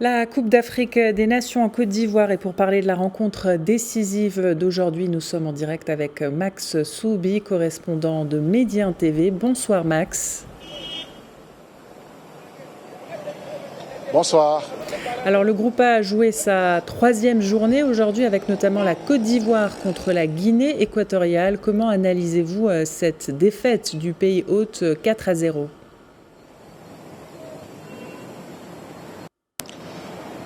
La Coupe d'Afrique des Nations en Côte d'Ivoire, et pour parler de la rencontre décisive d'aujourd'hui, nous sommes en direct avec Max Soubi, correspondant de Médien TV. Bonsoir Max. Bonsoir. Alors le groupe A joué sa troisième journée aujourd'hui avec notamment la Côte d'Ivoire contre la Guinée équatoriale. Comment analysez-vous cette défaite du pays hôte 4-0 ?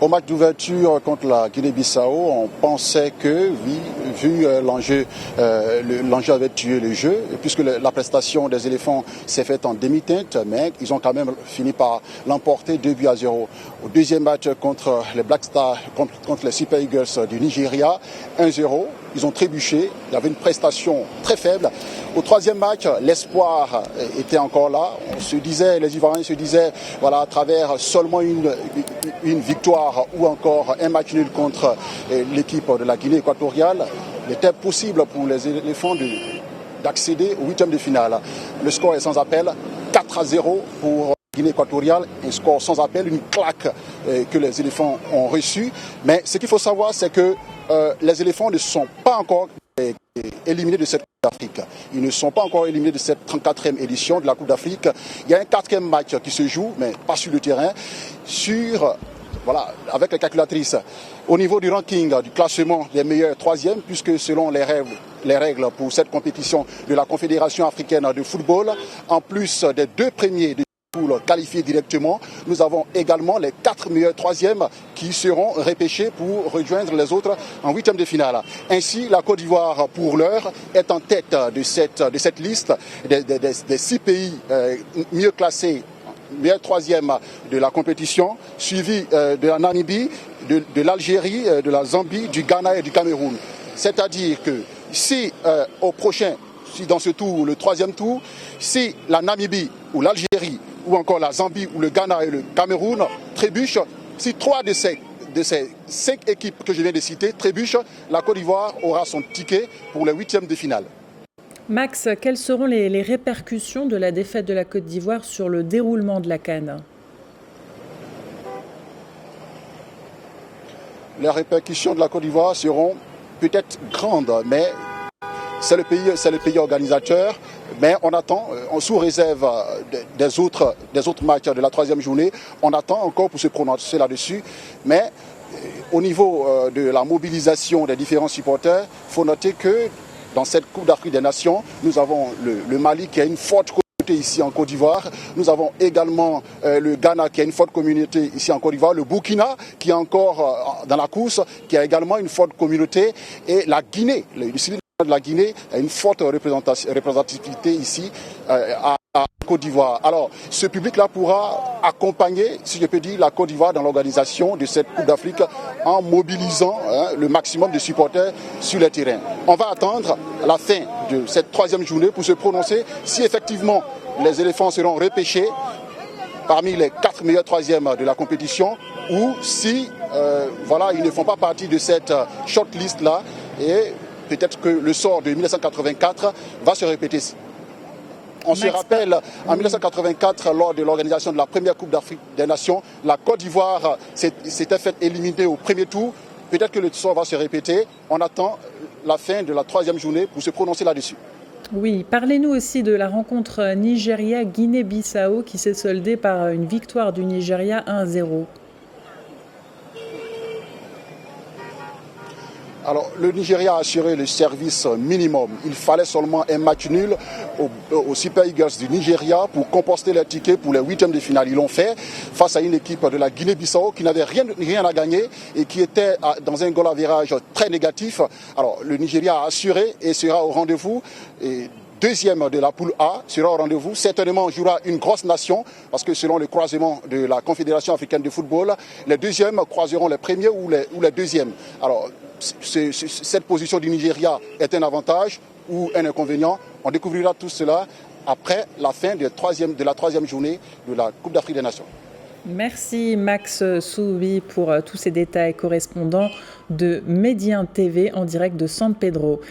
Au match d'ouverture contre la Guinée-Bissau, on pensait que, oui, vu l'enjeu avait tué le jeu, puisque la prestation des éléphants s'est faite en demi-teinte, mais ils ont quand même fini par l'emporter 2-0. Au deuxième match contre les Black Stars, contre les Super Eagles du Nigeria, 1-0. Ils ont trébuché, il y avait une prestation très faible. Au troisième match, l'espoir était encore là. Les Ivoiriens se disaient, voilà, à travers seulement une victoire ou encore un match nul contre l'équipe de la Guinée équatoriale, il était possible pour les éléphants d'accéder au huitième de finale. Le score est sans appel, 4-0 pour Guinée équatoriale, un score sans appel, une claque que les éléphants ont reçue. Mais ce qu'il faut savoir, c'est que les éléphants ne sont pas encore éliminés de cette Coupe d'Afrique. Ils ne sont pas encore éliminés de cette 34e édition de la Coupe d'Afrique. Il y a un quatrième match qui se joue, mais pas sur le terrain, avec les calculatrices. Au niveau du ranking, du classement des meilleurs troisièmes, puisque selon les règles pour cette compétition de la Confédération africaine de football, en plus des deux premiers pour qualifier directement, nous avons également les 4 meilleurs troisièmes qui seront repêchés pour rejoindre les autres en huitième de finale. Ainsi, la Côte d'Ivoire, pour l'heure, est en tête de cette liste des 6 pays mieux classés, meilleur troisième de la compétition, suivi de la Namibie, de l'Algérie, de la Zambie, du Ghana et du Cameroun. C'est-à-dire que si dans ce tour, le troisième tour, si la Namibie ou l'Algérie ou encore la Zambie ou le Ghana et le Cameroun trébuchent, si 3 de ces 5 équipes que je viens de citer trébuchent, la Côte d'Ivoire aura son ticket pour les huitièmes de finale. Max, quelles seront les répercussions de la défaite de la Côte d'Ivoire sur le déroulement de la CAN ? Les répercussions de la Côte d'Ivoire seront peut-être grandes, mais c'est le pays organisateur, mais on attend, sous réserve des autres matchs de la troisième journée, on attend encore pour se prononcer là-dessus. Mais au niveau de la mobilisation des différents supporters, il faut noter que dans cette Coupe d'Afrique des Nations, nous avons le Mali qui a une forte communauté ici en Côte d'Ivoire. Nous avons également le Ghana qui a une forte communauté ici en Côte d'Ivoire. Le Burkina qui est encore dans la course, qui a également une forte communauté. Et la Guinée, le Sud de la Guinée a une forte représentativité ici à Côte d'Ivoire. Alors, ce public-là pourra accompagner, si je peux dire, la Côte d'Ivoire dans l'organisation de cette Coupe d'Afrique en mobilisant le maximum de supporters sur le terrain. On va attendre la fin de cette troisième journée pour se prononcer si effectivement les éléphants seront repêchés parmi les 4 meilleurs troisièmes de la compétition ou si ils ne font pas partie de cette shortlist-là et peut-être que le sort de 1984 va se répéter. On se rappelle, en 1984, lors de l'organisation de la première Coupe d'Afrique des Nations, la Côte d'Ivoire s'était faite éliminer au premier tour. Peut-être que le sort va se répéter. On attend la fin de la troisième journée pour se prononcer là-dessus. Oui, parlez-nous aussi de la rencontre Nigeria-Guinée-Bissau qui s'est soldée par une victoire du Nigeria 1-0. Alors, le Nigeria a assuré le service minimum. Il fallait seulement un match nul aux Super Eagles du Nigeria pour composter les tickets pour les huitièmes de finale. Ils l'ont fait face à une équipe de la Guinée-Bissau qui n'avait rien à gagner et qui était dans un goal average très négatif. Alors, le Nigeria a assuré et sera au rendez-vous. Deuxième de la poule A sera au rendez-vous. Certainement, on jouera une grosse nation parce que selon le croisement de la Confédération africaine de football, les deuxièmes croiseront les premiers ou les deuxièmes. Alors, cette position du Nigeria est un avantage ou un inconvénient. On découvrira tout cela après la fin de la troisième journée de la Coupe d'Afrique des Nations. Merci Max Soubi pour tous ces détails, correspondant de Médien TV en direct de San Pedro.